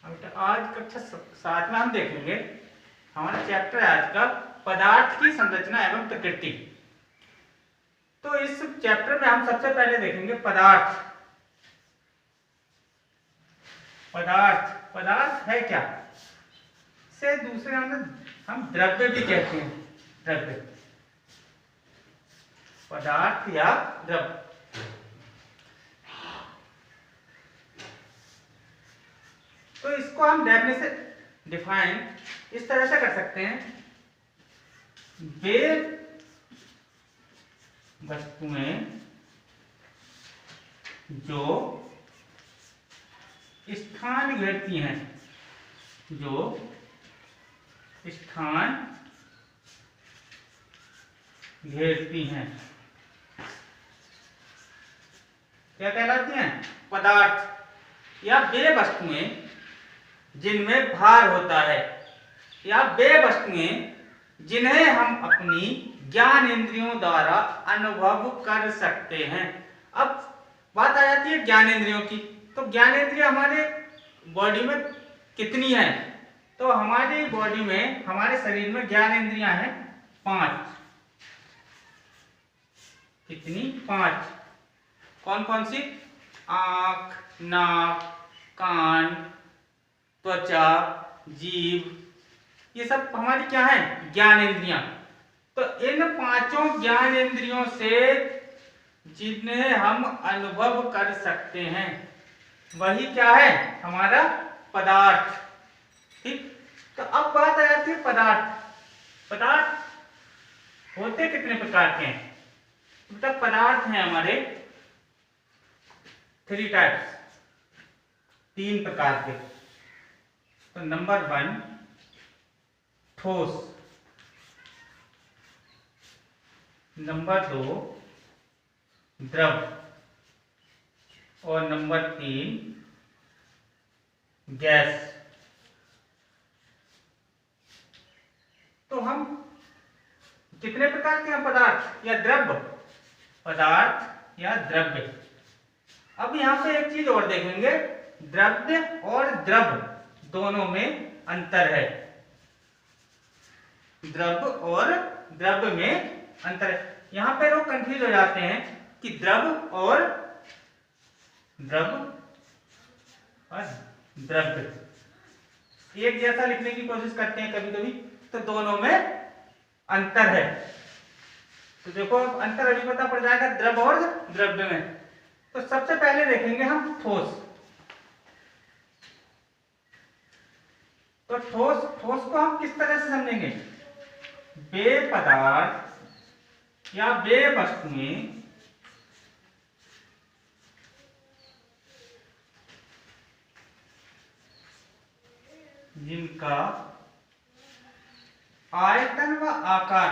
आज कक्षा 7 में हम देखेंगे, हमारा चैप्टर है आज का पदार्थ की संरचना एवं प्रकृति। तो इस चैप्टर में हम सबसे पहले देखेंगे पदार्थ। पदार्थ पदार्थ है क्या, से दूसरे हम द्रव्य भी कहते हैं। द्रव्य, पदार्थ या द्रव्य। तो इसको हम डेफिनेशन डिफाइन इस तरह से कर सकते हैं, वे वस्तुएं जो स्थान घेरती हैं, जो स्थान घेरती हैं, क्या कहलाती हैं? पदार्थ। या वे वस्तुएं जिनमें भार होता है, या वे वस्तुएं जिन्हें हम अपनी ज्ञान इंद्रियों द्वारा अनुभव कर सकते हैं। अब बात आ जाती है ज्ञान इंद्रियों की। तो ज्ञान इंद्रिय हमारे बॉडी में कितनी है? तो हमारी बॉडी में, हमारे शरीर में ज्ञान इंद्रियां हैं 5। कितनी? 5। कौन कौन सी? आंख, नाक, कान, त्वचा, जीभ, ये सब हमारी क्या है? ज्ञान इंद्रियां। तो इन 5 ज्ञान इंद्रियों से जिन्हें हम अनुभव कर सकते हैं, वही क्या है? हमारा पदार्थ। ठीक। तो अब बात आ जाती है पदार्थ। पदार्थ होते कितने प्रकार के हैं? मतलब पदार्थ हैं हमारे 3 टाइप्स, 3 प्रकार के। तो नंबर 1 ठोस, नंबर 2 द्रव, और नंबर 3 गैस। तो हम कितने प्रकार के हैं? पदार्थ या द्रव्य? पदार्थ या द्रव्य। अब यहां पे एक चीज और देखेंगे, द्रव्य और द्रव दोनों में अंतर है। द्रव्य और द्रव्य में अंतर है। यहां पे लोग कंफ्यूज हो जाते हैं कि द्रव और द्रव्य एक जैसा लिखने की कोशिश करते हैं कभी कभी, तो दोनों में अंतर है। तो देखो अब अंतर अभी पता पड़ जाएगा द्रव और द्रव्य में। तो सबसे पहले देखेंगे हम ठोस। तो ठोस को हम किस तरह से समझेंगे? वे पदार्थ या वे वस्तुएं जिनका आयतन व आकार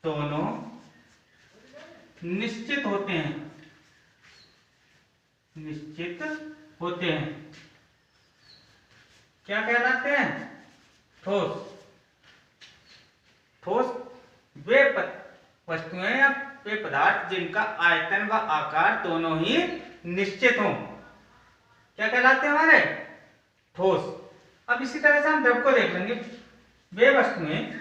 दोनों निश्चित होते हैं। क्या कहलाते हैं? ठोस वे वस्तुएं या वे पदार्थ जिनका आयतन व आकार दोनों ही निश्चित हों, क्या कहलाते हैं? हमारे ठोस। अब इसी तरह से हम द्रव को देख लेंगे। वे वस्तुएं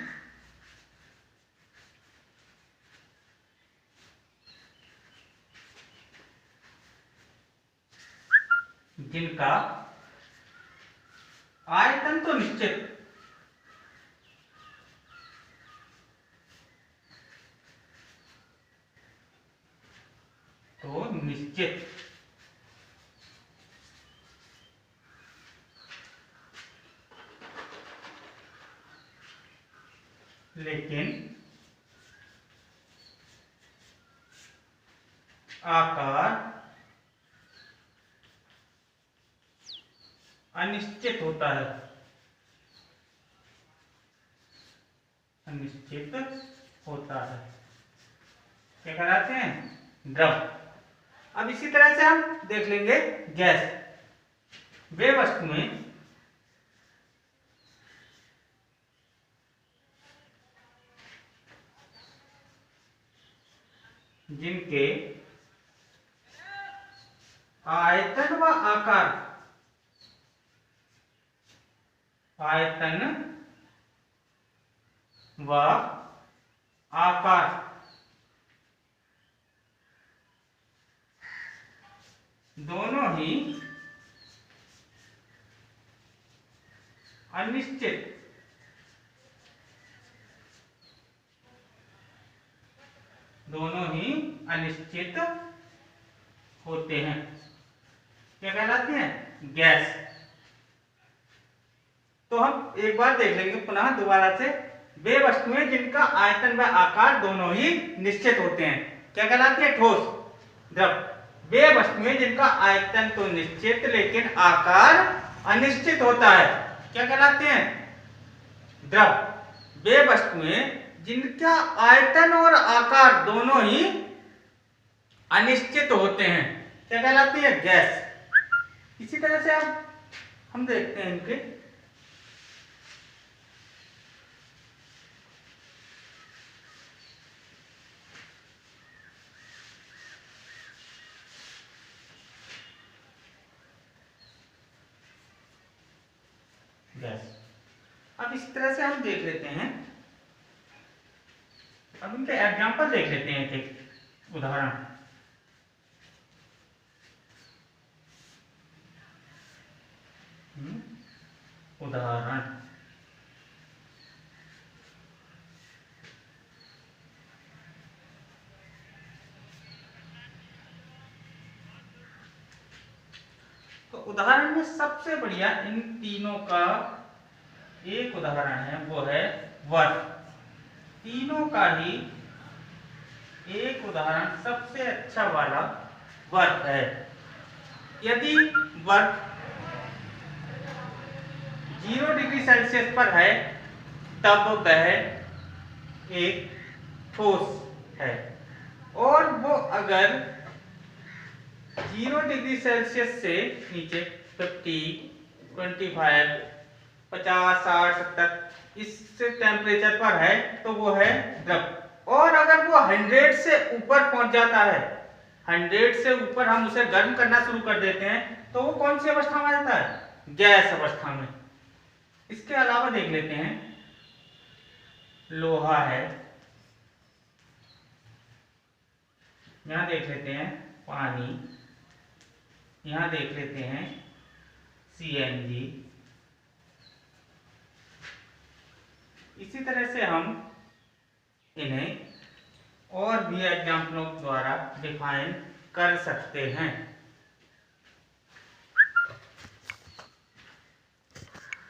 जिनका आयतन तो निश्चित, लेकिन आकार अनिश्चित होता है। क्या कहलाते हैं? द्रव। अब इसी तरह से हम देख लेंगे गैस। वे वस्तुएं जिनके आयतन व आकार दोनों ही अनिश्चित होते हैं। क्या कहलाते हैं? गैस। तो हम एक बार देख लेंगे पुनः दोबारा से। वे वस्तुएं जिनका आयतन व आकार दोनों ही निश्चित होते हैं क्या कहलाती है? ठोस, द्रव। वे वस्तुएं जिनका आयतन तो निश्चित लेकिन आकार अनिश्चित होता है क्या कहलाते हैं? द्रव। वे वस्तुएं जिनका आयतन और आकार दोनों ही अनिश्चित होते हैं क्या कहलाती है? गैस। इसी तरह से अब हम देखते हैं इनके गैस। अब इस तरह से हम देख लेते हैं। अब इनके एग्जाम्पल देख लेते हैं, एक उदाहरण। तो उदाहरण में सबसे बढ़िया इन तीनों का एक उदाहरण है, वो है वर्ग। तीनों का ही एक उदाहरण सबसे अच्छा वाला वर्ग है। यदि वर्ग 0 डिग्री सेल्सियस पर है तब वह एक ठोस है, और वो अगर 0 डिग्री सेल्सियस से नीचे 50, 25, 50, 60, 70 इस टेम्परेचर पर है तो वो है द्रव। और अगर वो 100 से ऊपर पहुंच जाता है, 100 से ऊपर हम उसे गर्म करना शुरू कर देते हैं तो वो कौन सी अवस्था में आ जाता है? गैस अवस्था में। इसके अलावा देख लेते हैं, लोहा है, यहां देख लेते हैं पानी, यहां देख लेते हैं CNG। इसी तरह से हम इन्हें और भी एग्जाम्पलों द्वारा डिफाइन कर सकते हैं।